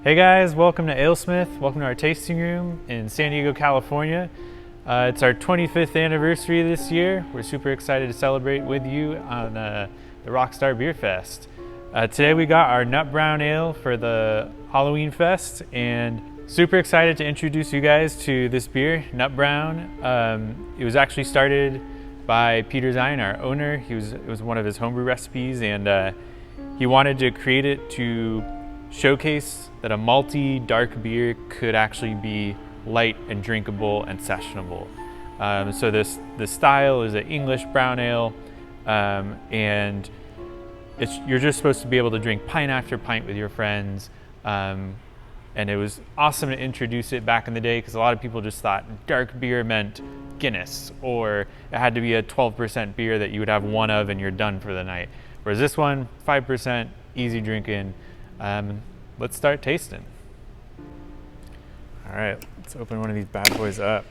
Hey guys, welcome to Aylesmith. Welcome to our tasting room in San Diego, California. It's our 25th anniversary this year. We're super excited to celebrate with you on the Rockstar Beer Fest. Today we got our Nut Brown Ale for the Halloween Fest, and super excited to introduce you guys to this beer, Nut Brown. It was actually started by Peter Zion, our owner. It was one of his homebrew recipes, and he wanted to create it to showcase that a malty dark beer could actually be light and drinkable and sessionable. So the style is an English brown ale, and you're just supposed to be able to drink pint after pint with your friends. And it was awesome to introduce it back in the day because a lot of people just thought dark beer meant Guinness, or it had to be a 12% beer that you would have one of and you're done for the night. Whereas this one, 5%, easy drinking. Let's start tasting. All right, let's open one of these bad boys up.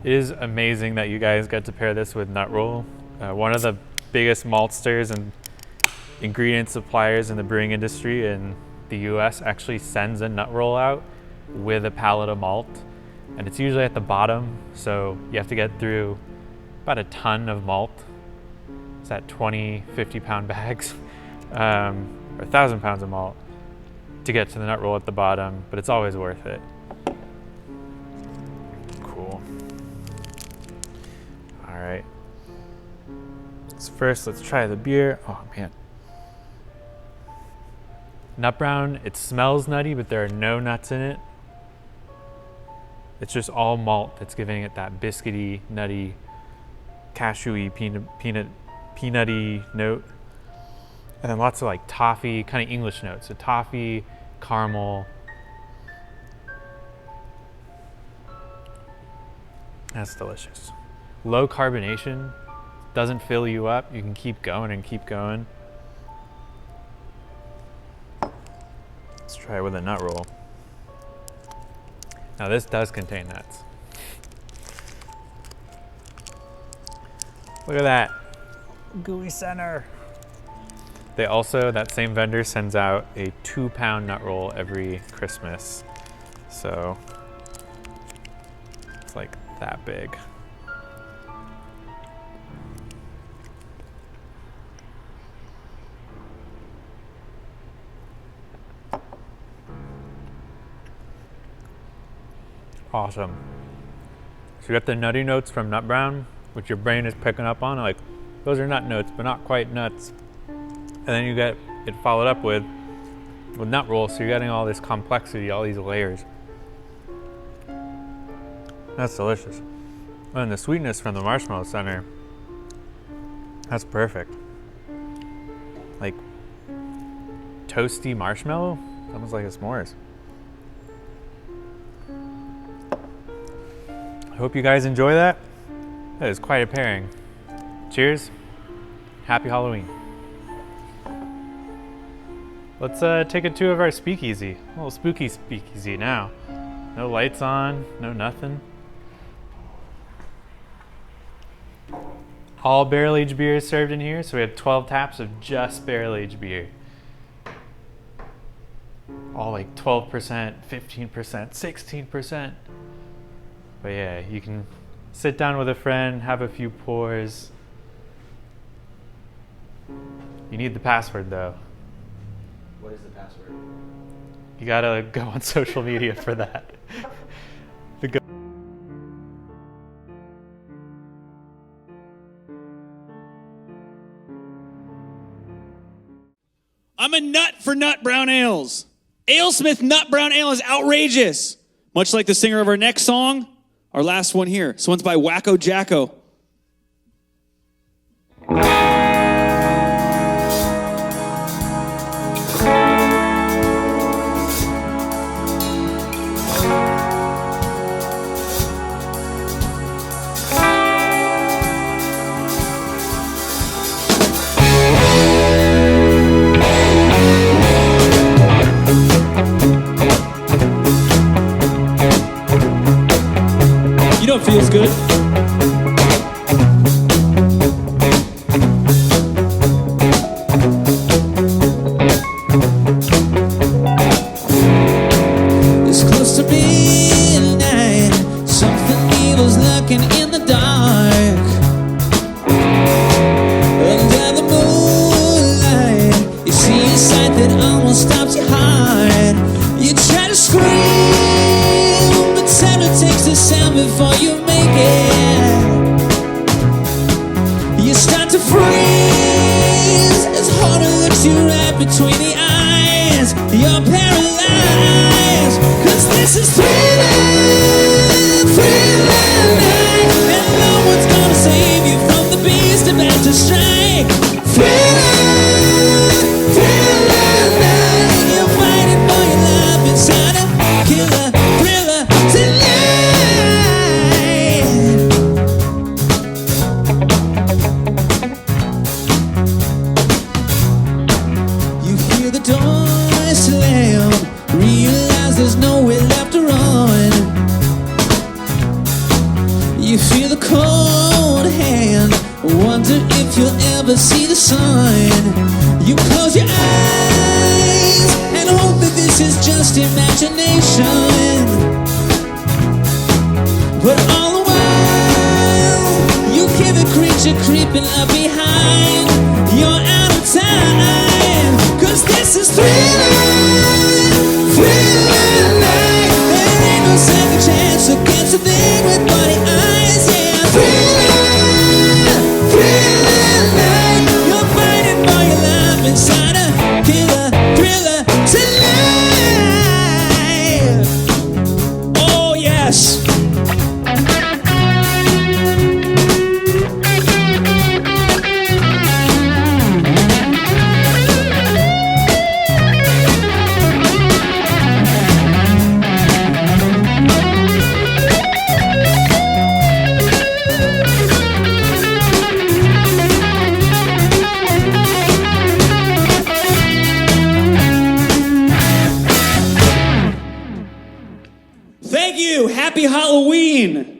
It is amazing that you guys get to pair this with nut roll. One of the biggest maltsters and ingredient suppliers in the brewing industry in the US actually sends a nut roll out with a pallet of malt, and it's usually at the bottom, so you have to get through about a ton of malt. It's at 20, 50-pound bags, or 1,000 pounds of malt to get to the nut roll at the bottom, but it's always worth it. Cool. All right. First, let's try the beer. Oh man. Nut Brown, it smells nutty, but there are no nuts in it. It's just all malt that's giving it that biscuity, nutty, cashewy, peanutty note. And then lots of like toffee, kind of English notes. So toffee, caramel. That's delicious. Low carbonation, doesn't fill you up. You can keep going and keep going. Let's try it with a nut roll. Now this does contain nuts. Look at that gooey center. They also, that same vendor sends out a 2-pound nut roll every Christmas. So it's like that big. Awesome. So you got the nutty notes from Nut Brown, which your brain is picking up on. Like, those are nut notes, but not quite nuts. And then you get it followed up with nut roll, so you're getting all this complexity, all these layers. That's delicious. And the sweetness from the marshmallow center, that's perfect. Like toasty marshmallow, almost like a s'mores. I hope you guys enjoy that. That is quite a pairing. Cheers. Happy Halloween. Let's take a tour of our speakeasy. A little spooky speakeasy now. No lights on, no nothing. All barrel-aged beer is served in here, so we have 12 taps of just barrel-aged beer. All like 12%, 15%, 16%. But yeah, you can sit down with a friend, have a few pours. You need the password though. What is the password? You gotta go on social media for that. I'm a nut for Nut Brown Ales. Aylesmith Nut Brown Ale is outrageous. Much like the singer of our next song, our last one here. This one's by Wacko Jacko. You know it feels good. walking in the dark. Under the moonlight, you see a sight that almost stops your heart. You try to scream, but terror takes the sound before you make it. You start to freeze as horror looks you right between the eyes. You're paralyzed, 'cause this is thriller, thriller night, and no one's gonna save you from the beast about to strike. Thriller, thriller night, you're fighting for your life inside a killer thriller tonight. You hear the door slam, realize there's nowhere left to run. You feel the cold hand, wonder if you'll ever see the sun. You close your eyes and hope that this is just imagination. But all the while, you hear the creature creeping up behind. You're out of time, 'cause this is thriller, thriller night. There ain't no second chance against a thing with bloody eyes. Yeah, thriller, thriller night. You're fighting for your life inside a killer thriller tonight. Oh yes. Thank you. Happy Halloween.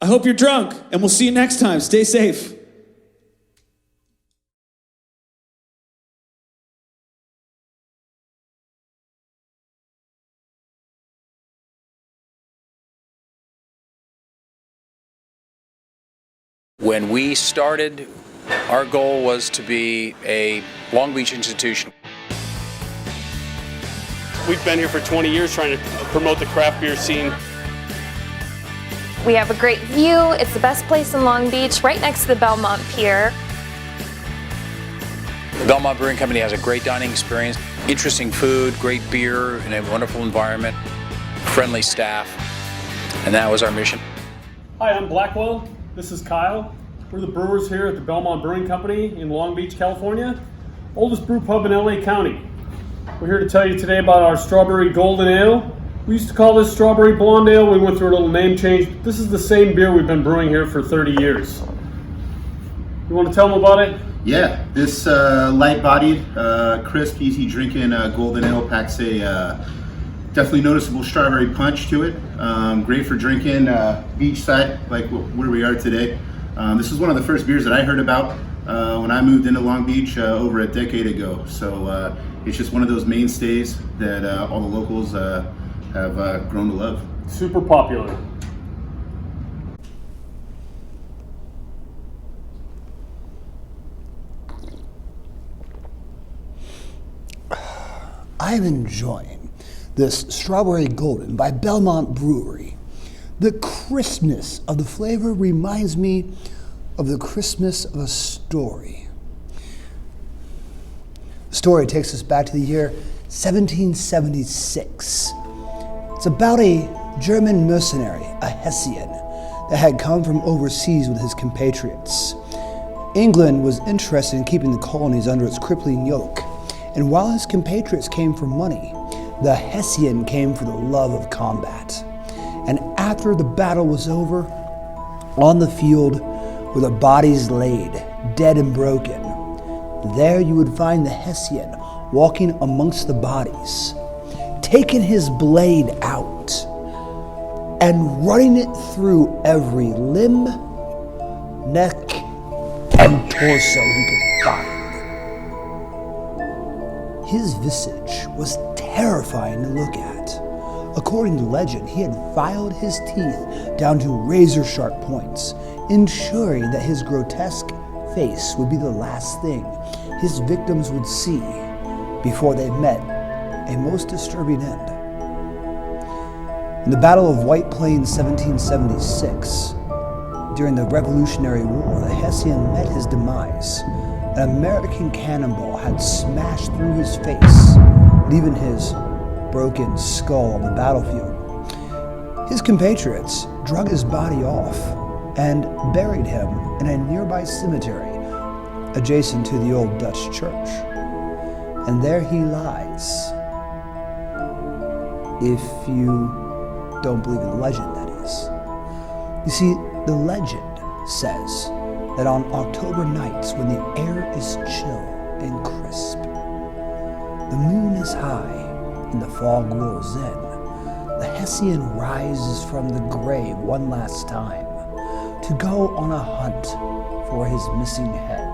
I hope you're drunk, and we'll see you next time. Stay safe. When we started, our goal was to be a Long Beach institution. We've been here for 20 years trying to promote the craft beer scene. We have a great view. It's the best place in Long Beach, right next to the Belmont Pier. The Belmont Brewing Company has a great dining experience, interesting food, great beer, and a wonderful environment, friendly staff, and that was our mission. Hi, I'm Blackwell. This is Kyle. We're the brewers here at the Belmont Brewing Company in Long Beach, California, oldest brew pub in LA County. We're here to tell you today about our Strawberry Golden Ale. We used to call this Strawberry Blonde Ale. We went through a little name change. This is the same beer we've been brewing here for 30 years. You want to tell them about it? Yeah, this light-bodied, crisp, easy drinking golden ale packs a definitely noticeable strawberry punch to it. Great for drinking beachside, like where we are today. This is one of the first beers that I heard about when I moved into Long Beach over a decade ago. So it's just one of those mainstays that all the locals have grown to love. Super popular. I'm enjoying this Strawberry Golden by Belmont Brewery. The crispness of the flavor reminds me of the crispness of a story. The story takes us back to the year 1776. It's about a German mercenary, a Hessian, that had come from overseas with his compatriots. England was interested in keeping the colonies under its crippling yoke, and while his compatriots came for money, the Hessian came for the love of combat. And after the battle was over, on the field were the bodies laid, dead and broken. There you would find the Hessian walking amongst the bodies, taking his blade out and running it through every limb, neck, and torso he could find. His visage was terrifying to look at, According to legend, he had filed his teeth down to razor-sharp points, ensuring that his grotesque face would be the last thing his victims would see before they met a most disturbing end. In the Battle of White Plains 1776, during the Revolutionary War, the Hessian met his demise. An American cannonball had smashed through his face, leaving his broken skull on the battlefield. His compatriots drug his body off and buried him in a nearby cemetery adjacent to the old Dutch church. And there he lies. If you don't believe in the legend, that is. You see, the legend says that on October nights when the air is chill and crisp, the moon is high and the fog rolls in, the Hessian rises from the grave one last time to go on a hunt for his missing head.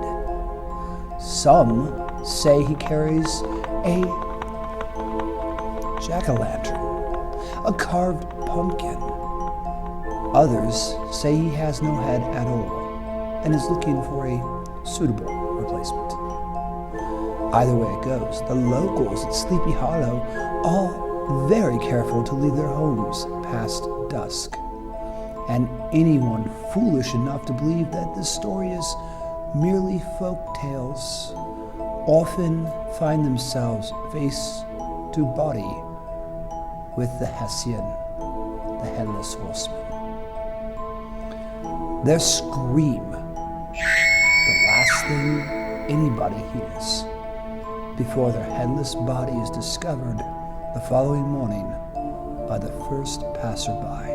Some say he carries a jack-o'-lantern, a carved pumpkin. Others say he has no head at all and is looking for a suitable replacement. Either way it goes, the locals at Sleepy Hollow are very careful to leave their homes past dusk. And anyone foolish enough to believe that this story is merely folk tales often find themselves face to body with the Hessian, the Headless Horseman. Their scream, the last thing anybody hears before their headless body is discovered the following morning by the first passerby.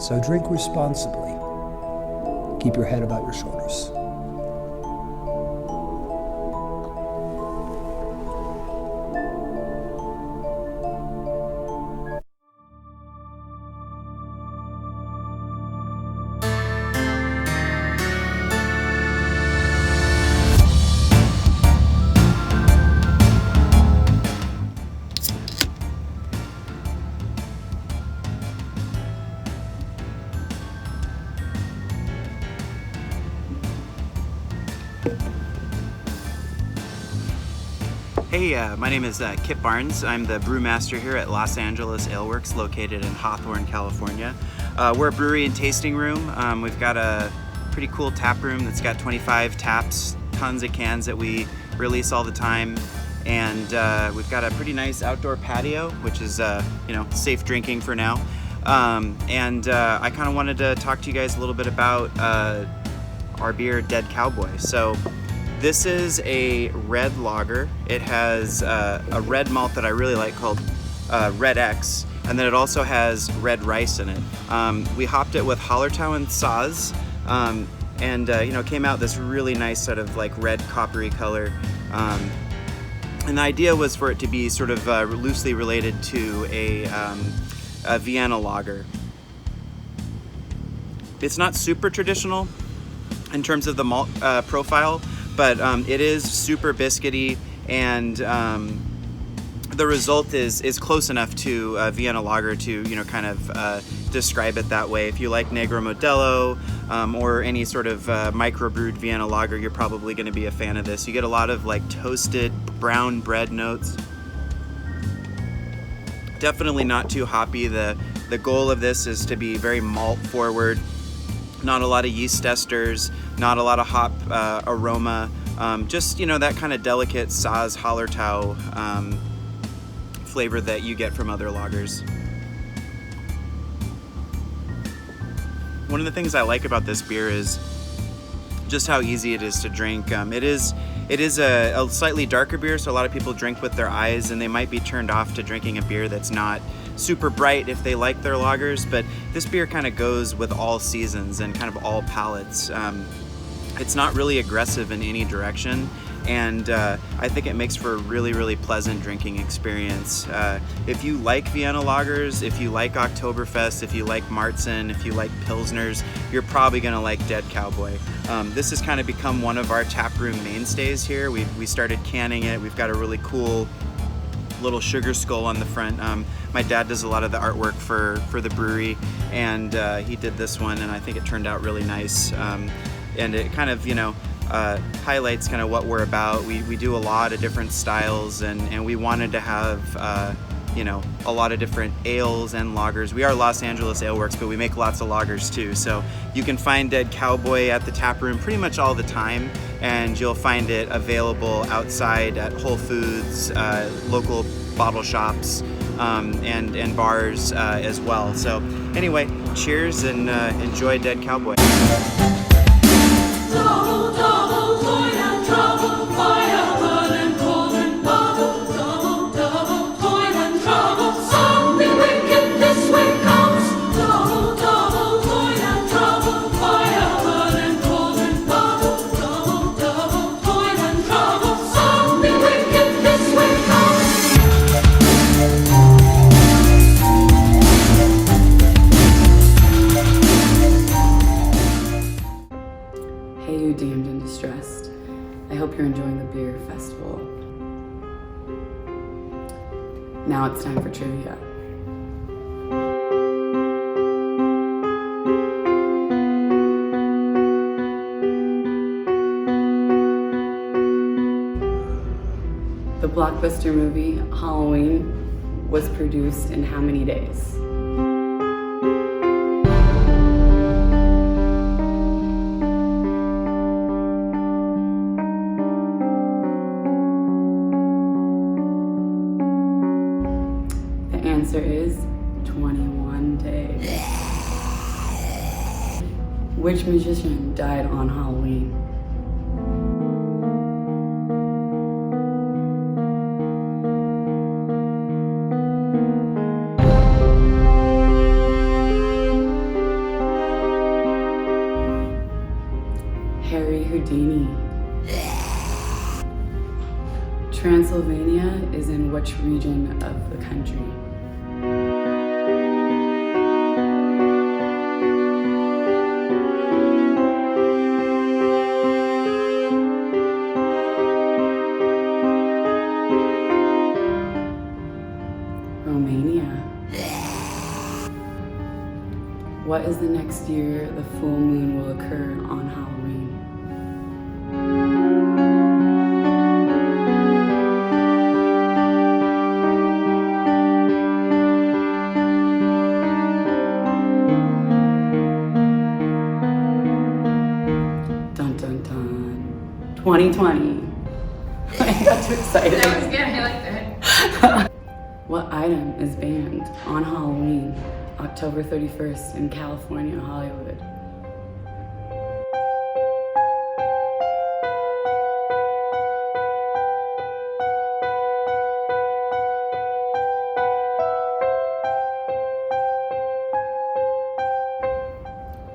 So drink responsibly. Keep your head about your shoulders. Hey, my name is Kip Barnes. I'm the brewmaster here at Los Angeles Ale Works, located in Hawthorne, California. We're a brewery and tasting room. We've got a pretty cool tap room that's got 25 taps, tons of cans that we release all the time, and we've got a pretty nice outdoor patio, which is safe drinking for now. I kind of wanted to talk to you guys a little bit about our beer, Dead Cowboy. So this is a red lager. It has a red malt that I really like called Red X, and then it also has red rice in it. We hopped it with Hallertau Saaz, and it came out this really nice sort of like red coppery color. And the idea was for it to be sort of loosely related to a Vienna lager. It's not super traditional in terms of the malt profile, but it is super biscuity, and the result is close enough to Vienna lager to kind of describe it that way. If you like Negro Modelo or any sort of microbrewed Vienna lager, you're probably going to be a fan of this. You get a lot of like toasted brown bread notes. Definitely not too hoppy. The goal of this is to be very malt forward. Not a lot of yeast esters, not a lot of hop aroma, just that kind of delicate Saaz Hallertau flavor that you get from other lagers. One of the things I like about this beer is just how easy it is to drink. It is a slightly darker beer, so a lot of people drink with their eyes, and they might be turned off to drinking a beer that's not super bright if they like their lagers, but this beer kind of goes with all seasons and kind of all palates. It's not really aggressive in any direction, and I think it makes for a really, really pleasant drinking experience. If you like Vienna lagers, if you like Oktoberfest, if you like Märzen, if you like Pilsners, you're probably gonna like Dead Cowboy. This has kind of become one of our taproom mainstays here. We started canning it. We've got a really cool little sugar skull on the front. My dad does a lot of the artwork for the brewery, and he did this one, and I think it turned out really nice. And it kind of, highlights kind of what we're about. We do a lot of different styles, and we wanted to have a lot of different ales and lagers. We are Los Angeles Ale Works, but we make lots of lagers too. So you can find Dead Cowboy at the tap room pretty much all the time, and you'll find it available outside at Whole Foods, local bottle shops, and bars as well. So anyway, cheers and enjoy Dead Cowboy. Hey, you damned and distressed. I hope you're enjoying the beer festival. Now it's time for trivia. The blockbuster movie Halloween was produced in how many days? The answer is 21 days. Which magician died on Halloween? Houdini. Transylvania is in which region of the country? Romania. What is the next year the full moon will occur on Halloween? Dun dun dun. 2020. I got too excited. That was good, I liked it. What item is banned on Halloween, October 31st in California, Hollywood?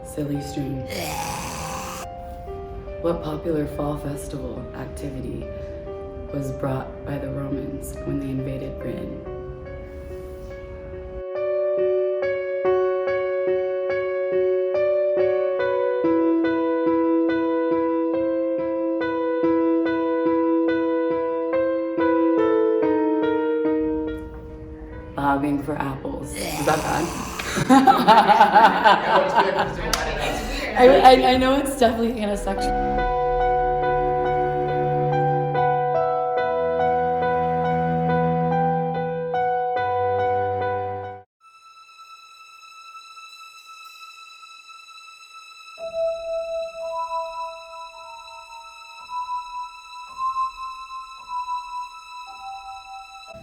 Silly string. What popular fall festival activity was brought by the Romans when they invaded Britain? Bobbing for apples. Is that bad? I know it's definitely kind of sexual.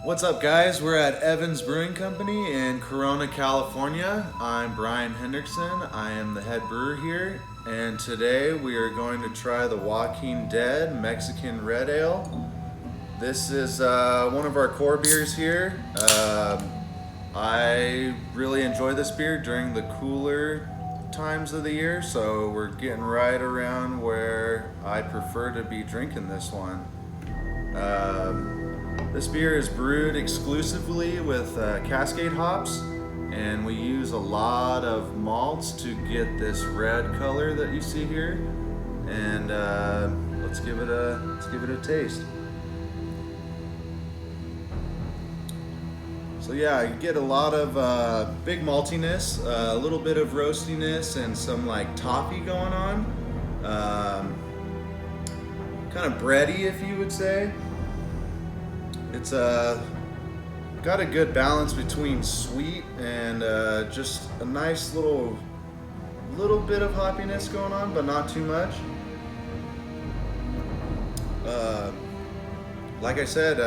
What's up, guys? We're at Evans Brewing Company in Corona, California. I'm Brian Hendrickson. I am the head brewer here, and today we are going to try the Walking Dead Mexican Red Ale. This is one of our core beers here. I really enjoy this beer during the cooler times of the year, so we're getting right around where I prefer to be drinking this one. This beer is brewed exclusively with Cascade hops, and we use a lot of malts to get this red color that you see here. And let's give it a taste. So yeah, you get a lot of big maltiness, a little bit of roastiness, and some like toffee going on. Kind of bready, if you would say. It's got a good balance between sweet and just a nice little bit of hoppiness going on, but not too much. Like I said,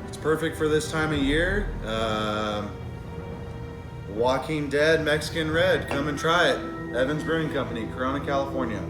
it's perfect for this time of year. Walking Dead Mexican Red, come and try it. Evans Brewing Company, Corona, California.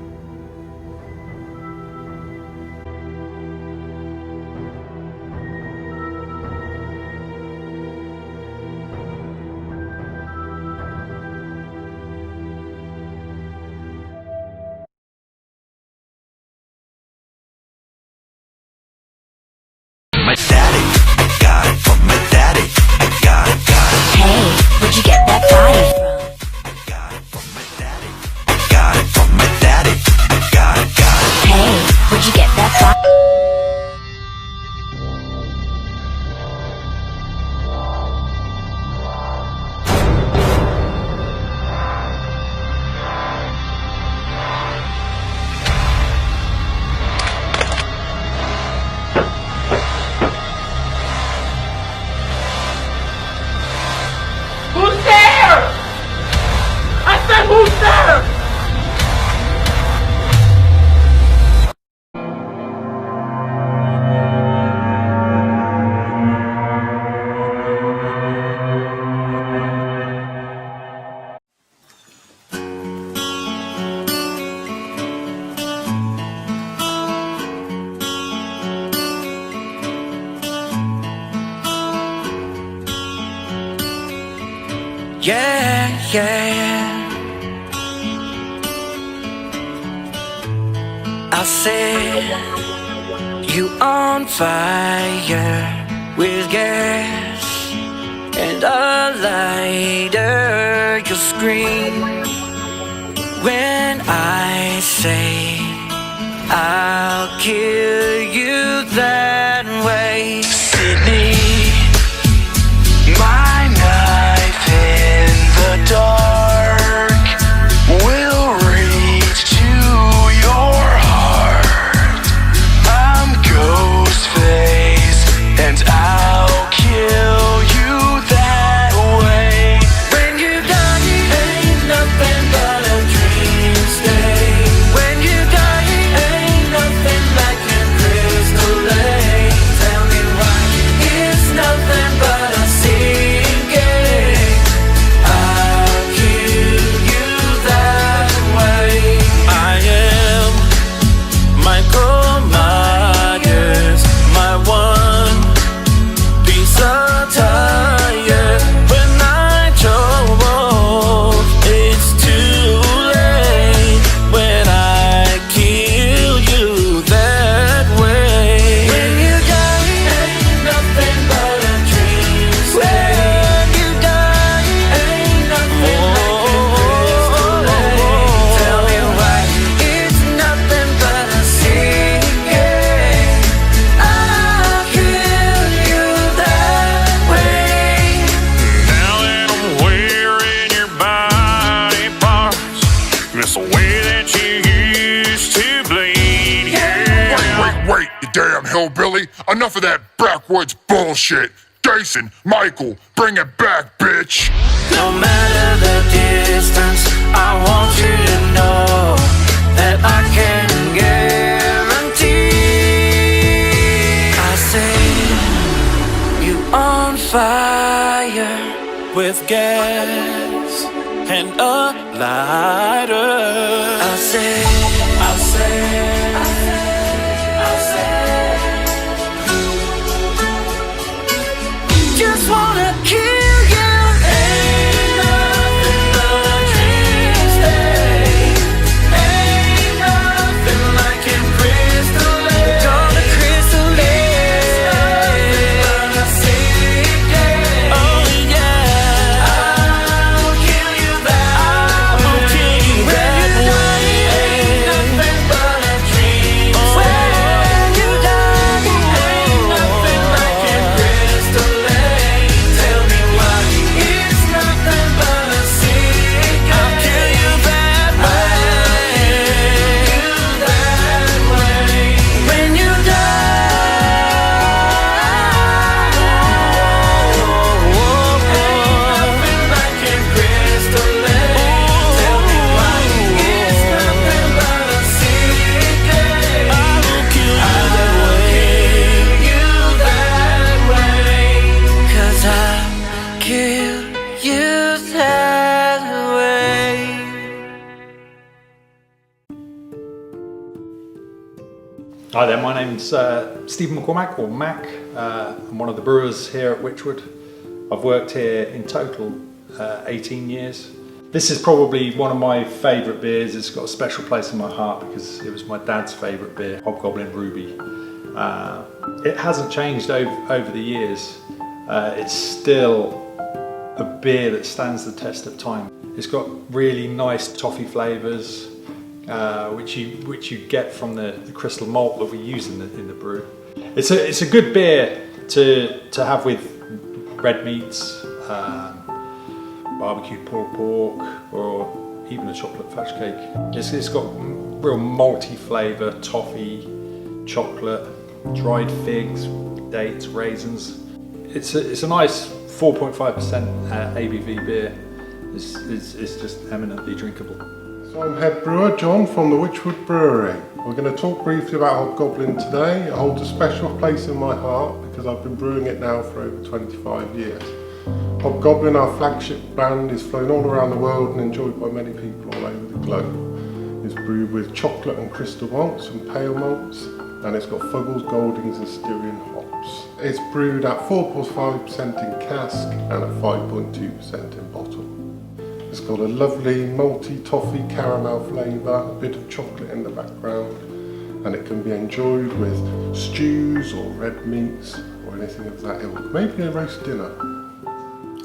My daddy, I got it from my daddy. I got it. Hey, where'd you get that body from? I got it from my daddy. I got it from my daddy. I got it. Hey, where'd you get that body? Who's there? I said, who's there? Yeah, yeah. I said you on fire with gas and a lighter. You scream when I say I'll kill you that way. Sydney, my knife in the dark will reach to your heart. I'm Ghostface and I'll kill you that way. When you die, ain't nothing but a dream stay. When you die, ain't nothing like a crystal lake. Tell me why it's nothing but a sinking. I'll kill you that way. I am Michael Myers, my one piece of tire. When I drove, it's too late. When I kill you that way. When you die, ain't nothing but a dream stay. When you die, ain't nothing like a crystal lake. Tell me why it's nothing but a sinking. I'll kill you that way. Now that I'm wearing your body parts, miss the way that you used to bleed. Yeah. Wait, you damn hillbilly. Enough of that backwoods bullshit. Jason, Michael, bring it back, bitch. No matter the distance, I want you to know that I can guarantee. I say you on fire with gas and a lighter. I say just wanna kill you. Ain't nothing but a dream stay. Ain't nothing like a crystal lake. On a crystal lake. Nothing but a sinking. Oh yeah. I'll kill you that way. I'll kill you that way. Ain't nothing but a dream youth has away. Hi there, my name's Stephen McCormack, or Mac. I'm one of the brewers here at Wychwood. I've worked here in total 18 years. This is probably one of my favourite beers. It's got a special place in my heart because it was my dad's favourite beer, Hobgoblin Ruby. It hasn't changed over the years. It's still a beer that stands the test of time. It's got really nice toffee flavours, which you get from the crystal malt that we use in the brew. It's a good beer to have with red meats, barbecued pulled pork, or even a chocolate fudge cake. It's got real malty flavour, toffee, chocolate, dried figs, dates, raisins. It's a nice 4.5% ABV beer. It's just eminently drinkable. So I'm head brewer John from the Wychwood Brewery. We're going to talk briefly about Hobgoblin today. It holds a special place in my heart because I've been brewing it now for over 25 years. Hobgoblin, our flagship brand, is flown all around the world and enjoyed by many people all over the globe. It's brewed with chocolate and crystal malts and pale malts, and it's got Fuggles, Goldings and Styrian hops. It's brewed at 4.5% in cask and at 5.2% in bottle. It's got a lovely malty toffee caramel flavour, a bit of chocolate in the background, and it can be enjoyed with stews or red meats or anything of that ilk. Maybe a roast dinner.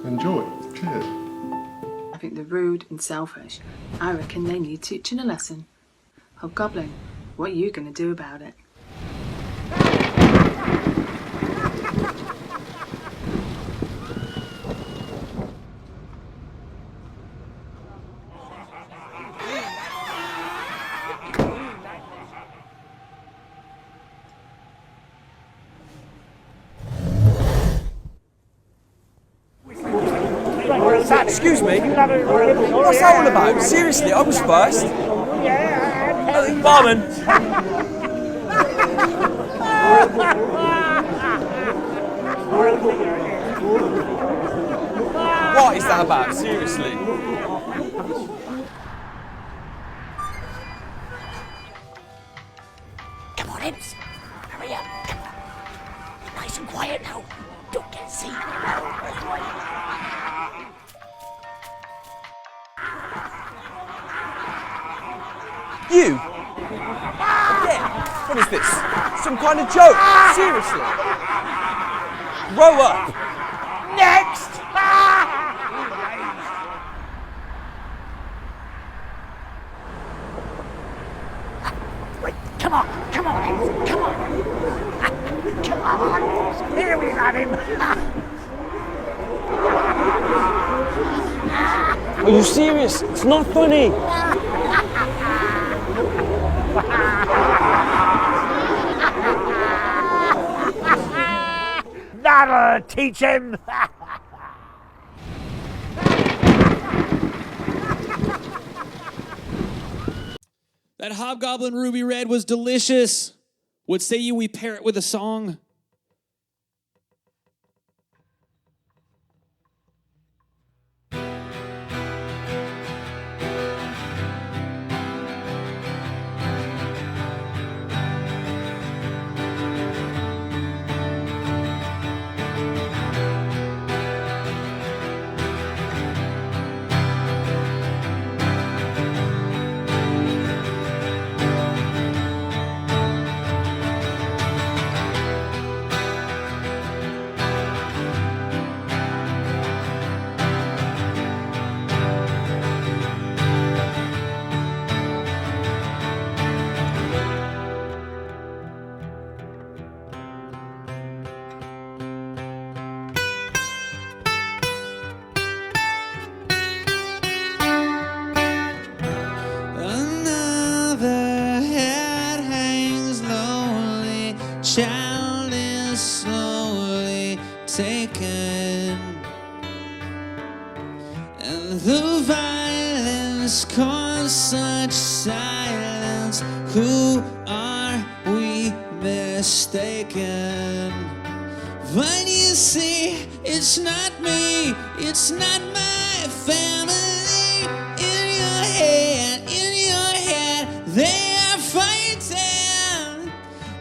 Enjoy. Cheers. I think they're rude and selfish. I reckon they need teaching a lesson. Hobgoblin, what are you going to do about it? Excuse me, what's that all about? Seriously, I was first. Barman! What is that about? Seriously? Come on, Imps. Hurry up. Come on. Nice and quiet now. Don't get seen. You? Again? What is this? Some kind of joke? Seriously? Grow up. Next! Wait, come on, come on, come on. Come on. Here we have him. Are you serious? It's not funny. That'll teach him. That Hobgoblin Ruby Red was delicious. What say you we pair it with a song? child is slowly taken, and the violence caused such silence. Who are we mistaken? But you see, it's not me, it's not my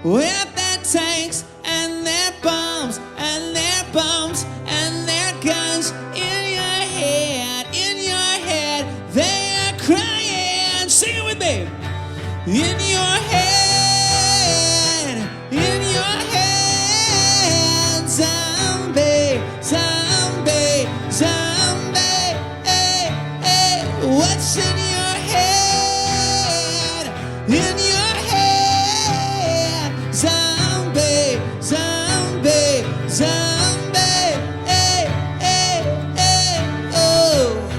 with their tanks and their bombs and their bombs and their guns. In your head, they are crying. Sing it with me. In your head, zombie, zombie, zombie. Hey, hey, what's in your head? In your head, zombie, zombie, zombie. Hey, hey, hey, oh.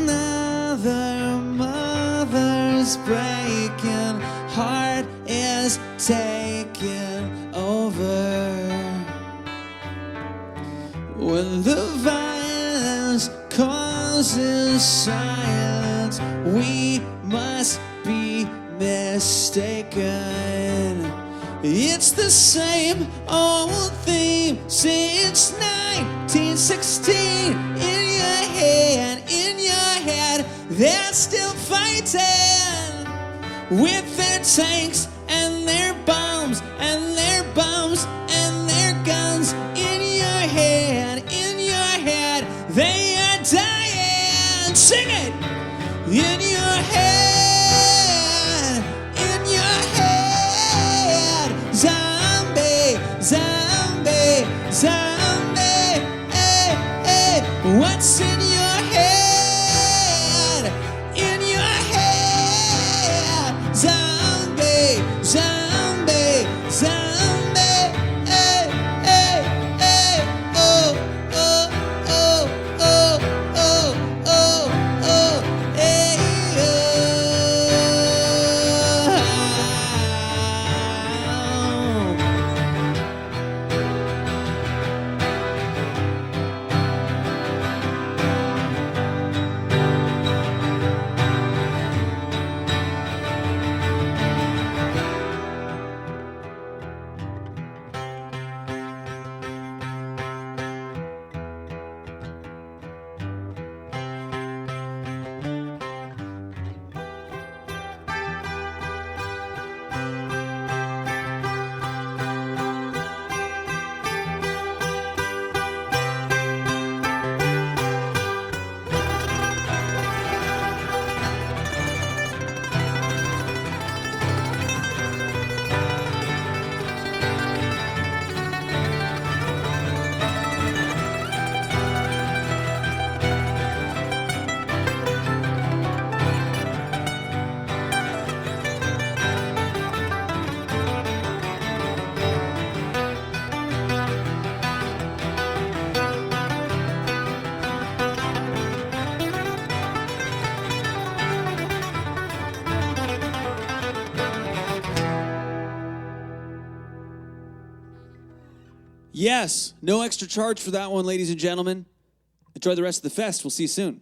Another mother's breaking heart is taking over. When the violence causes silence, we must be mistaken. It's the same old theme since 1916. In your head, they're still fighting with their tanks and their bombs and their bombs and their guns. In your head, they are dying. Sing it. In your head, zombie, zombie, zombie. Hey, hey, what's in your head? In your head, zombie, zombie, zombie. Hey, hey, hey, oh, oh, oh, oh, oh, oh, oh, hey, Yes, no extra charge for that one, ladies and gentlemen. Enjoy the rest of the fest. We'll see you soon.